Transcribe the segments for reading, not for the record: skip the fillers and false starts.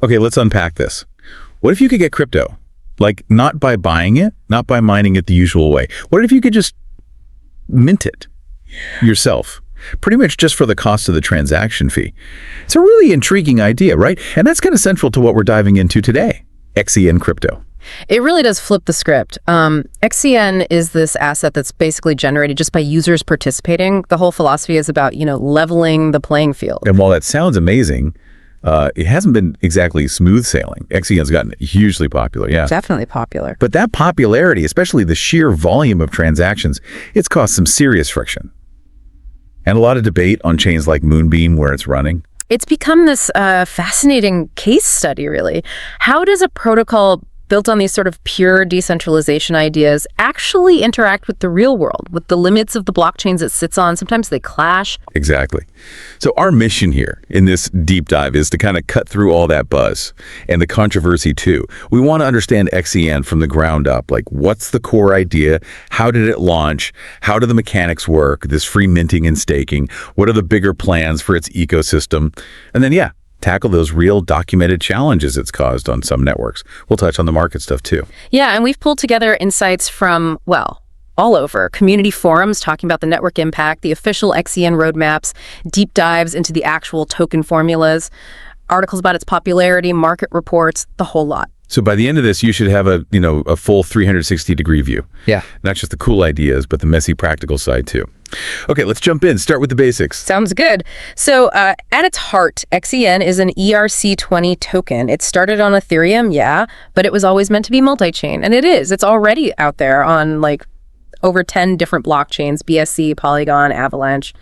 Okay, let's unpack this. What if you could get crypto? Like, not by buying it, not by mining it the usual way. What if you could just mint it yourself? Pretty much just for the cost of the transaction fee. It's a really intriguing idea, right? And that's kind of central to what we're diving into today, XEN Crypto. It really does flip the script. XEN is this asset that's basically generated just by users participating. The whole philosophy is about, leveling the playing field. And while that sounds amazing, it hasn't been exactly smooth sailing. XEN's gotten hugely popular, yeah. Definitely popular. But that popularity, especially the sheer volume of transactions, it's caused some serious friction. And a lot of debate on chains like Moonbeam where it's running. It's become this fascinating case study, really. How does a protocol built on these sort of pure decentralization ideas actually interact with the real world, with the limits of the blockchains it sits on? Sometimes they clash. Exactly. So our mission here in this deep dive is to kind of cut through all that buzz and the controversy too. We want to understand XEN from the ground up. Like, what's the core idea? How did it launch? How do the mechanics work? This free minting and staking? What are the bigger plans for its ecosystem? And then, tackle those real documented challenges it's caused on some networks. We'll touch on the market stuff too. Yeah, and we've pulled together insights from, all over. Community forums talking about the network impact, the official XEN roadmaps, deep dives into the actual token formulas, articles about its popularity, market reports, the whole lot. So by the end of this, you should have a full 360-degree view. Yeah. Not just the cool ideas, but the messy practical side too. Okay, let's jump in. Start with the basics. Sounds good. So at its heart, XEN is an ERC-20 token. It started on Ethereum, but it was always meant to be multi-chain. And it is. It's already out there on over 10 different blockchains, BSC, Polygon, Avalanche,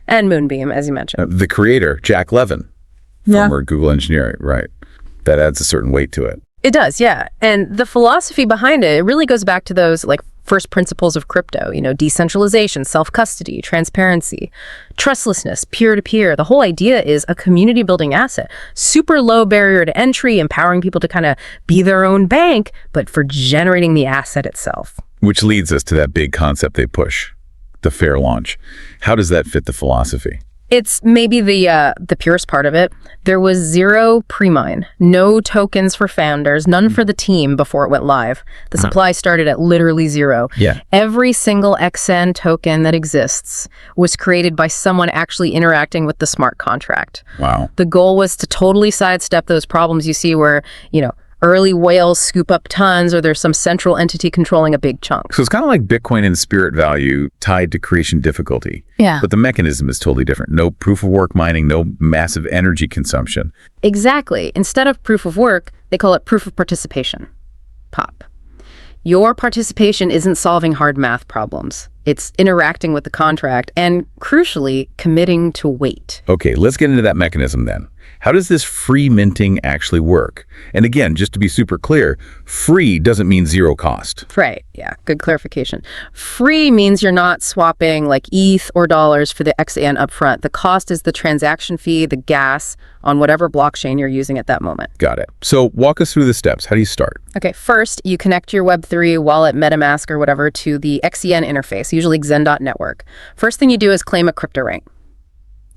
and Moonbeam, as you mentioned. The creator, Jack Levin, former Google engineer, right? That adds a certain weight to it. It does, yeah. And the philosophy behind it really goes back to those first principles of crypto, decentralization, self-custody, transparency, trustlessness, peer-to-peer. The whole idea is a community building asset, super low barrier to entry, empowering people to kind of be their own bank, but for generating the asset itself. Which leads us to that big concept they push, the fair launch. How does that fit the philosophy? It's maybe the purest part of it. There was zero pre-mine, no tokens for founders, none for the team before it went live. The supply started at literally zero. Yeah. Every single XEN token that exists was created by someone actually interacting with the smart contract. Wow. The goal was to totally sidestep those problems you see where, early whales scoop up tons or there's some central entity controlling a big chunk. So it's kind of like Bitcoin in spirit value tied to creation difficulty. Yeah. But the mechanism is totally different. No proof of work mining, no massive energy consumption. Exactly. Instead of proof of work, they call it proof of participation. POP. Your participation isn't solving hard math problems. It's interacting with the contract and, crucially, committing to wait. Okay, let's get into that mechanism then. How does this free minting actually work? And again, just to be super clear, free doesn't mean zero cost. Right, yeah, good clarification. Free means you're not swapping ETH or dollars for the XEN upfront. The cost is the transaction fee, the gas, on whatever blockchain you're using at that moment. Got it. So walk us through the steps. How do you start? Okay, first, you connect your Web3 wallet, MetaMask, or whatever to the XEN interface, usually XEN.network. First thing you do is claim a crypto rank.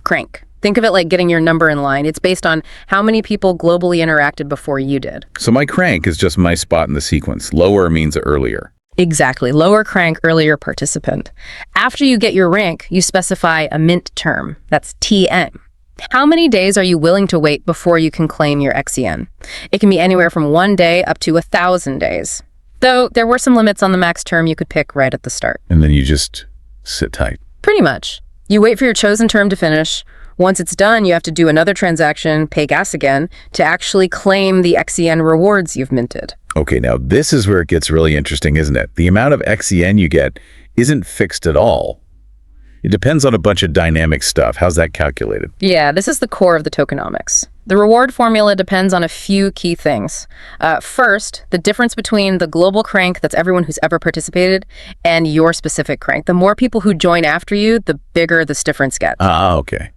Crank. Think of it like getting your number in line. It's based on how many people globally interacted before you did. So my crank is just my spot in the sequence. Lower means earlier. Exactly. Lower crank, earlier participant. After you get your rank, you specify a mint term. That's TN. How many days are you willing to wait before you can claim your XEN? It can be anywhere from 1 day up to 1,000 days. Though there were some limits on the max term you could pick right at the start. And then you just sit tight. Pretty much. You wait for your chosen term to finish. Once it's done, you have to do another transaction, pay gas again, to actually claim the XEN rewards you've minted. Okay, now this is where it gets really interesting, isn't it? The amount of XEN you get isn't fixed at all. It depends on a bunch of dynamic stuff. How's that calculated? Yeah, this is the core of the tokenomics. The reward formula depends on a few key things. First, the difference between the global crank, that's everyone who's ever participated, and your specific crank. The more people who join after you, the bigger this difference gets. Okay.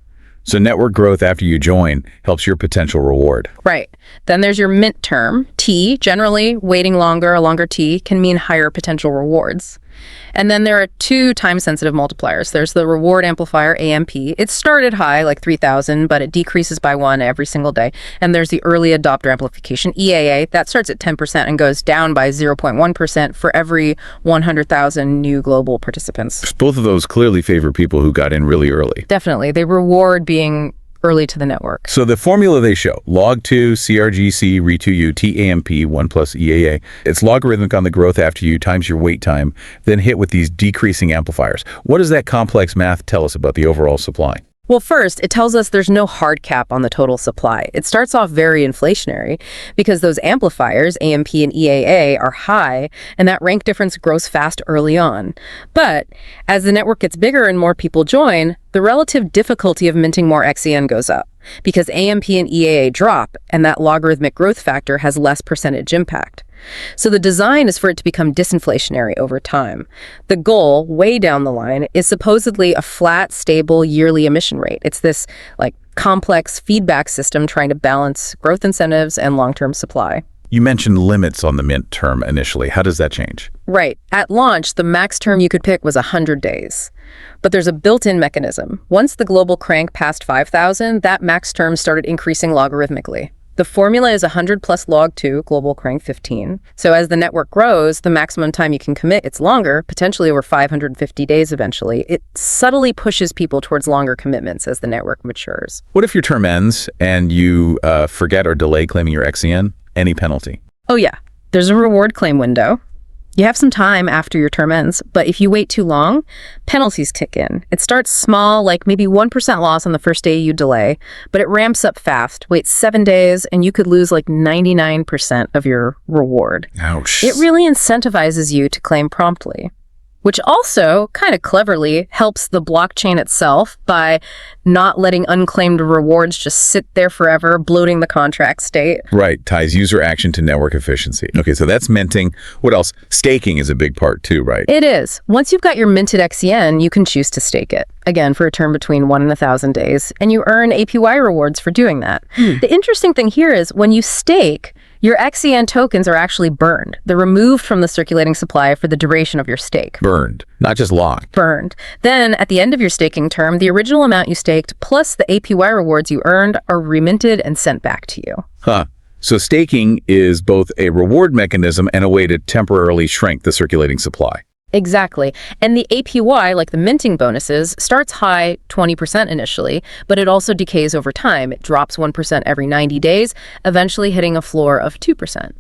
So network growth after you join helps your potential reward. Right. Then there's your mint term, T. Generally, waiting longer, a longer T, can mean higher potential rewards. And then there are two time-sensitive multipliers. There's the reward amplifier, AMP. It started high, like 3,000, but it decreases by 1 every single day. And there's the early adopter amplification, EAA. That starts at 10% and goes down by 0.1% for every 100,000 new global participants. Both of those clearly favor people who got in really early. Definitely. They reward being early to the network. So the formula they show, log 2, CRGC, re2U, TAMP, 1 plus EAA, it's logarithmic on the growth after you times your wait time, then hit with these decreasing amplifiers. What does that complex math tell us about the overall supply? Well, first, it tells us there's no hard cap on the total supply. It starts off very inflationary because those amplifiers, AMP and EAA, are high, and that rank difference grows fast early on. But as the network gets bigger and more people join, the relative difficulty of minting more XEN goes up because AMP and EAA drop, and that logarithmic growth factor has less percentage impact. So the design is for it to become disinflationary over time. The goal, way down the line, is supposedly a flat, stable yearly emission rate. It's this complex feedback system trying to balance growth incentives and long-term supply. You mentioned limits on the mint term initially. How does that change? Right. At launch, the max term you could pick was 100 days. But there's a built-in mechanism. Once the global crank passed 5,000, that max term started increasing logarithmically. The formula is 100 plus log 2, global crank 15. So as the network grows, the maximum time you can commit, it's longer, potentially over 550 days eventually. It subtly pushes people towards longer commitments as the network matures. What if your term ends and you forget or delay claiming your XEN? Any penalty? Oh yeah, there's a reward claim window. You have some time after your term ends, but if you wait too long, penalties kick in. It starts small, like maybe 1% loss on the first day you delay, but it ramps up fast. Wait 7 days, and you could lose like 99% of your reward. Ouch. It really incentivizes you to claim promptly, which also kind of cleverly helps the blockchain itself by not letting unclaimed rewards just sit there forever, bloating the contract state. Right. Ties user action to network efficiency. Okay, so that's minting. What else? Staking is a big part too, right? It is. Once you've got your minted XEN, you can choose to stake it, again, for a term between 1 and 1,000 days, and you earn APY rewards for doing that. The interesting thing here is when you stake, your XEN tokens are actually burned. They're removed from the circulating supply for the duration of your stake. Burned, not just locked. Burned. Then, at the end of your staking term, the original amount you staked plus the APY rewards you earned are reminted and sent back to you. Huh. So staking is both a reward mechanism and a way to temporarily shrink the circulating supply. Exactly. And the APY, like the minting bonuses, starts high 20% initially, but it also decays over time. It drops 1% every 90 days, eventually hitting a floor of 2%.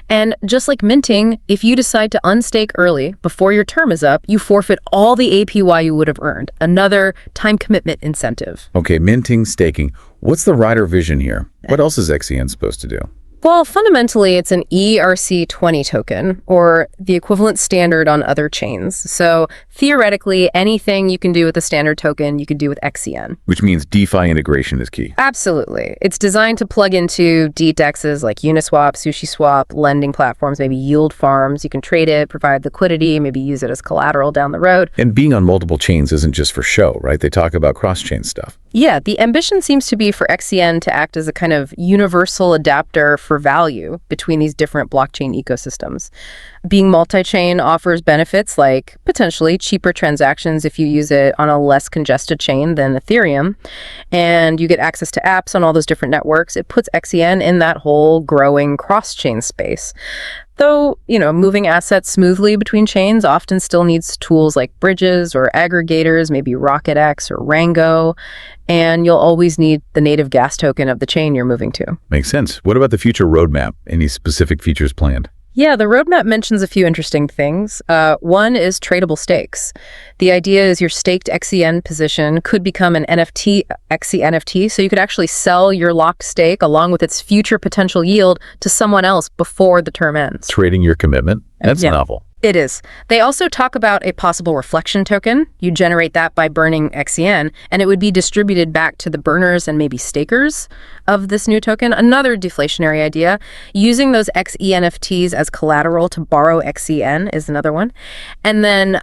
And just like minting, if you decide to unstake early before your term is up, you forfeit all the APY you would have earned. Another time commitment incentive. Okay, minting, staking. What's the rider vision here? What else is XEN supposed to do? Well, fundamentally, it's an ERC-20 token, or the equivalent standard on other chains. So theoretically, anything you can do with a standard token, you could do with XEN. Which means DeFi integration is key. Absolutely. It's designed to plug into DEXs like Uniswap, SushiSwap, lending platforms, maybe yield farms. You can trade it, provide liquidity, maybe use it as collateral down the road. And being on multiple chains isn't just for show, right? They talk about cross-chain stuff. Yeah, the ambition seems to be for XEN to act as a kind of universal adapter for value between these different blockchain ecosystems. Being multi-chain offers benefits like potentially cheaper transactions if you use it on a less congested chain than Ethereum, and you get access to apps on all those different networks. It puts XEN in that whole growing cross-chain space. Though, moving assets smoothly between chains often still needs tools like bridges or aggregators, maybe RocketX or Rango, and you'll always need the native gas token of the chain you're moving to. Makes sense. What about the future roadmap? Any specific features planned? Yeah, the roadmap mentions a few interesting things. One is tradable stakes. The idea is your staked XEN position could become an NFT, XE NFT, so you could actually sell your locked stake along with its future potential yield to someone else before the term ends. Trading your commitment? That's novel. It is. They also talk about a possible reflection token. You generate that by burning XEN, and it would be distributed back to the burners and maybe stakers of this new token. Another deflationary idea. Using those XENFTs as collateral to borrow XEN is another one. And then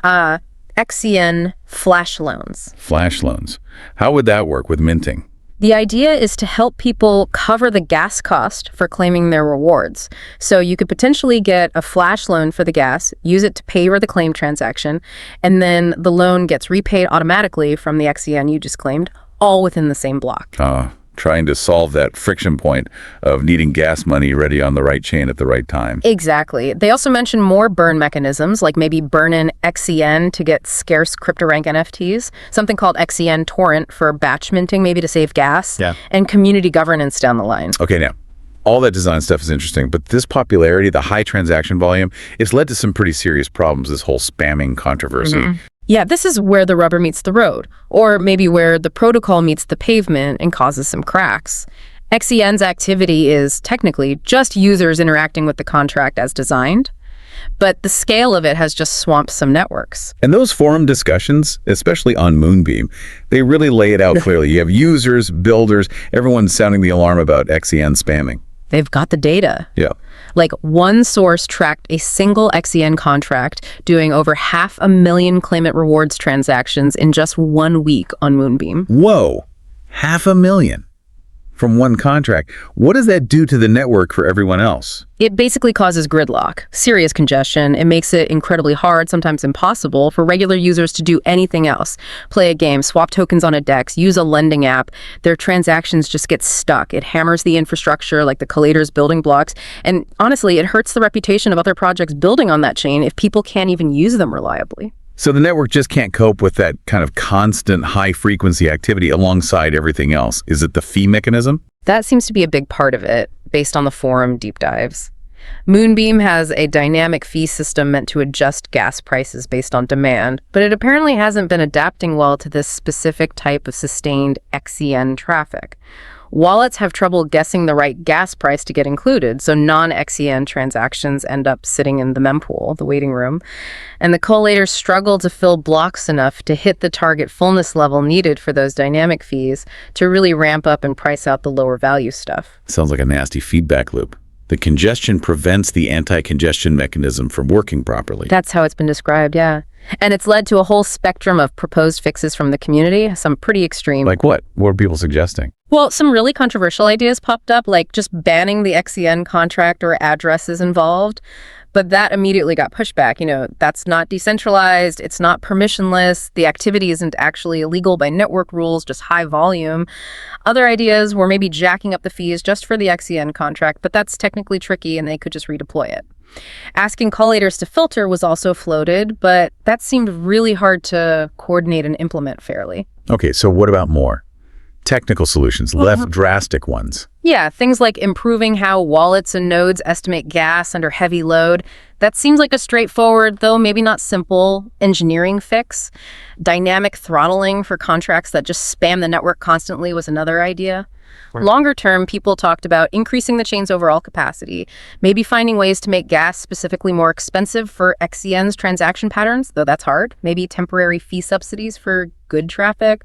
XEN flash loans. Flash loans. How would that work with minting? The idea is to help people cover the gas cost for claiming their rewards. So you could potentially get a flash loan for the gas, use it to pay for the claim transaction, and then the loan gets repaid automatically from the XEN you just claimed, all within the same block. Trying to solve that friction point of needing gas money ready on the right chain at the right time. Exactly. They also mention more burn mechanisms, like maybe burn in XEN to get scarce CryptoRank NFTs, something called XEN Torrent for batch minting, maybe to save gas, and community governance down the line. Okay, now, all that design stuff is interesting, but this popularity, the high transaction volume, it's led to some pretty serious problems, this whole spamming controversy. Yeah, this is where the rubber meets the road, or maybe where the protocol meets the pavement and causes some cracks. XEN's activity is technically just users interacting with the contract as designed, but the scale of it has just swamped some networks. And those forum discussions, especially on Moonbeam, they really lay it out clearly. You have users, builders, everyone sounding the alarm about XEN spamming. They've got the data. Yeah. Like, one source tracked a single XEN contract doing over 500,000 claimant rewards transactions in just 1 week on Moonbeam. Whoa, 500,000 from one contract. What does that do to the network for everyone else? It basically causes gridlock, serious congestion. It makes it incredibly hard, sometimes impossible, for regular users to do anything else. Play a game, swap tokens on a DEX, use a lending app. Their transactions just get stuck. It hammers the infrastructure, like the collator's building blocks. And honestly, it hurts the reputation of other projects building on that chain if people can't even use them reliably. So the network just can't cope with that kind of constant high-frequency activity alongside everything else. Is it the fee mechanism? That seems to be a big part of it, based on the forum deep dives. Moonbeam has a dynamic fee system meant to adjust gas prices based on demand, but it apparently hasn't been adapting well to this specific type of sustained XEN traffic. Wallets have trouble guessing the right gas price to get included, so non-XEN transactions end up sitting in the mempool, the waiting room, and the collators struggle to fill blocks enough to hit the target fullness level needed for those dynamic fees to really ramp up and price out the lower value stuff. Sounds like a nasty feedback loop. The congestion prevents the anti-congestion mechanism from working properly. That's how it's been described, yeah. And it's led to a whole spectrum of proposed fixes from the community, some pretty extreme. Like what? What are people suggesting? Well, some really controversial ideas popped up, like just banning the XEN contract or addresses involved. But that immediately got pushed back. That's not decentralized. It's not permissionless. The activity isn't actually illegal by network rules, just high volume. Other ideas were maybe jacking up the fees just for the XEN contract, but that's technically tricky and they could just redeploy it. Asking collators to filter was also floated, but that seemed really hard to coordinate and implement fairly. Okay, so what about more technical solutions, less drastic ones? Yeah, things like improving how wallets and nodes estimate gas under heavy load. That seems like a straightforward, though maybe not simple, engineering fix. Dynamic throttling for contracts that just spam the network constantly was another idea. Right. Longer term, people talked about increasing the chain's overall capacity, maybe finding ways to make gas specifically more expensive for XEN's transaction patterns, though that's hard. Maybe temporary fee subsidies for good traffic,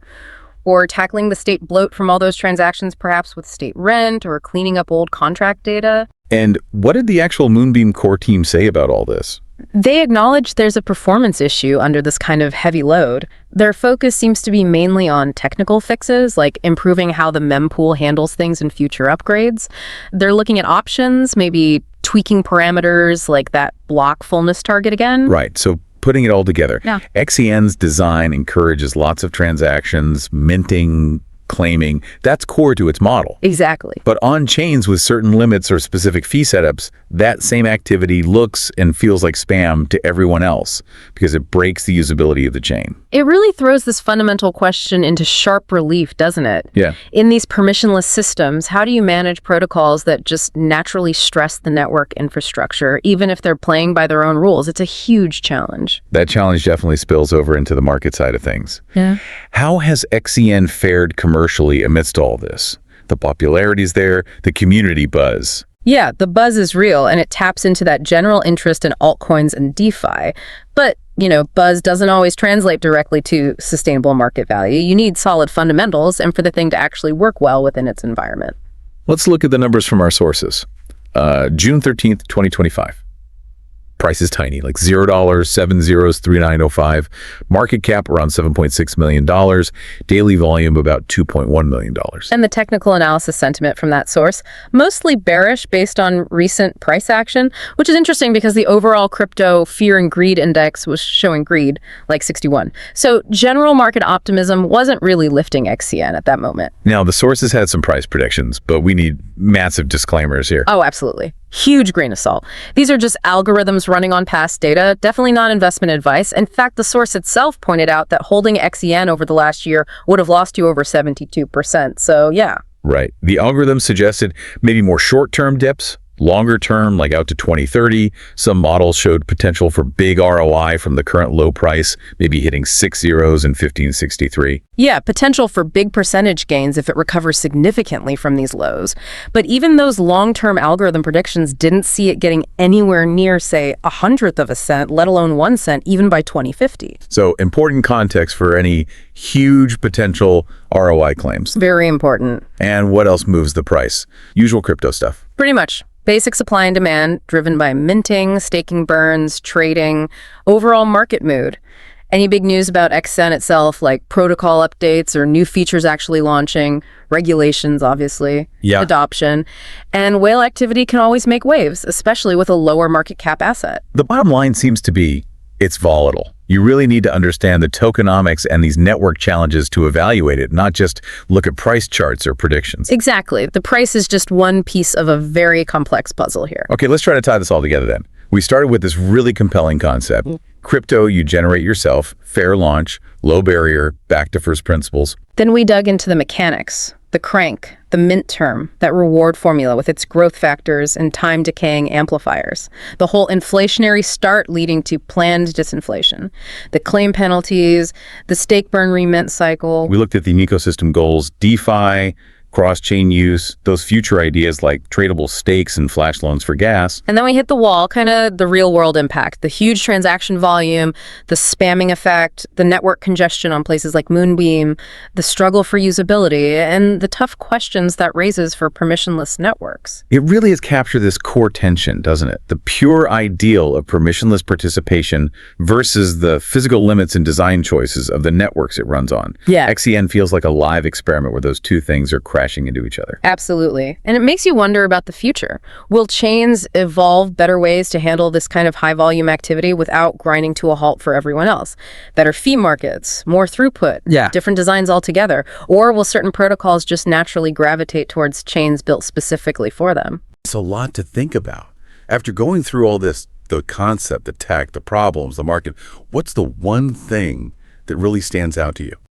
or tackling the state bloat from all those transactions, perhaps with state rent or cleaning up old contract data. And what did the actual Moonbeam core team say about all this? They acknowledge there's a performance issue under this kind of heavy load. Their focus seems to be mainly on technical fixes, like improving how the mempool handles things in future upgrades. They're looking at options, maybe tweaking parameters like that block fullness target again. Right, so putting it all together. Yeah. XEN's design encourages lots of transactions, minting, claiming. That's core to its model. Exactly. But on chains with certain limits or specific fee setups, that same activity looks and feels like spam to everyone else because it breaks the usability of the chain. It really throws this fundamental question into sharp relief, doesn't it? Yeah. In these permissionless systems, how do you manage protocols that just naturally stress the network infrastructure, even if they're playing by their own rules? It's a huge challenge. That challenge definitely spills over into the market side of things. Yeah. How has XEN fared commercially amidst all this? The popularity's there, the community buzz. Yeah, the buzz is real, and it taps into that general interest in altcoins and DeFi. But, buzz doesn't always translate directly to sustainable market value. You need solid fundamentals and for the thing to actually work well within its environment. Let's look at the numbers from our sources. June 13th, 2025. Price is tiny, like $0, 7 zeros, 3905. Market cap around $7.6 million. Daily volume about $2.1 million. And the technical analysis sentiment from that source, mostly bearish based on recent price action, which is interesting because the overall crypto fear and greed index was showing greed, like 61. So general market optimism wasn't really lifting XCN at that moment. Now, the sources had some price predictions, but we need massive disclaimers here. Oh, absolutely. Huge grain of salt. These are just algorithms running on past data, definitely not investment advice. In fact, the source itself pointed out that holding XEN over the last year would have lost you over 72%. So, yeah. Right. The algorithm suggested maybe more short-term dips, longer term, like out to 2030. Some models showed potential for big ROI from the current low price, maybe hitting 6 zeros in 1563. Yeah, potential for big percentage gains if it recovers significantly from these lows. But even those long-term algorithm predictions didn't see it getting anywhere near, say, 1/100th of a cent, let alone 1 cent, even by 2050. So important context for any huge potential ROI claims. Very important. And what else moves the price? Usual crypto stuff. Pretty much. Basic supply and demand driven by minting, staking burns, trading, overall market mood. Any big news about XEN itself, like protocol updates or new features actually launching, regulations, obviously, adoption, and whale activity can always make waves, especially with a lower market cap asset. The bottom line seems to be it's volatile. You really need to understand the tokenomics and these network challenges to evaluate it, not just look at price charts or predictions. Exactly. The price is just one piece of a very complex puzzle here. Okay, let's try to tie this all together then. We started with this really compelling concept. Crypto, you generate yourself, fair launch, low barrier, back to first principles. Then we dug into the mechanics, the crank, the mint term, that reward formula with its growth factors and time-decaying amplifiers, the whole inflationary start leading to planned disinflation, the claim penalties, the stake burn remint cycle. We looked at the ecosystem goals, DeFi, cross-chain use, those future ideas like tradable stakes and flash loans for gas. And then we hit the wall, kind of the real-world impact, the huge transaction volume, the spamming effect, the network congestion on places like Moonbeam, the struggle for usability, and the tough questions that raises for permissionless networks. It really has captured this core tension, doesn't it? The pure ideal of permissionless participation versus the physical limits and design choices of the networks it runs on. Yeah. XEN feels like a live experiment where those two things are crashing into each other. Absolutely. And it makes you wonder about the future. Will chains evolve better ways to handle this kind of high volume activity without grinding to a halt for everyone else? Better fee markets, more throughput, different designs altogether? Or will certain protocols just naturally gravitate towards chains built specifically for them? It's a lot to think about. After going through all this, the concept, the tech, the problems, the market, what's the one thing that really stands out to you?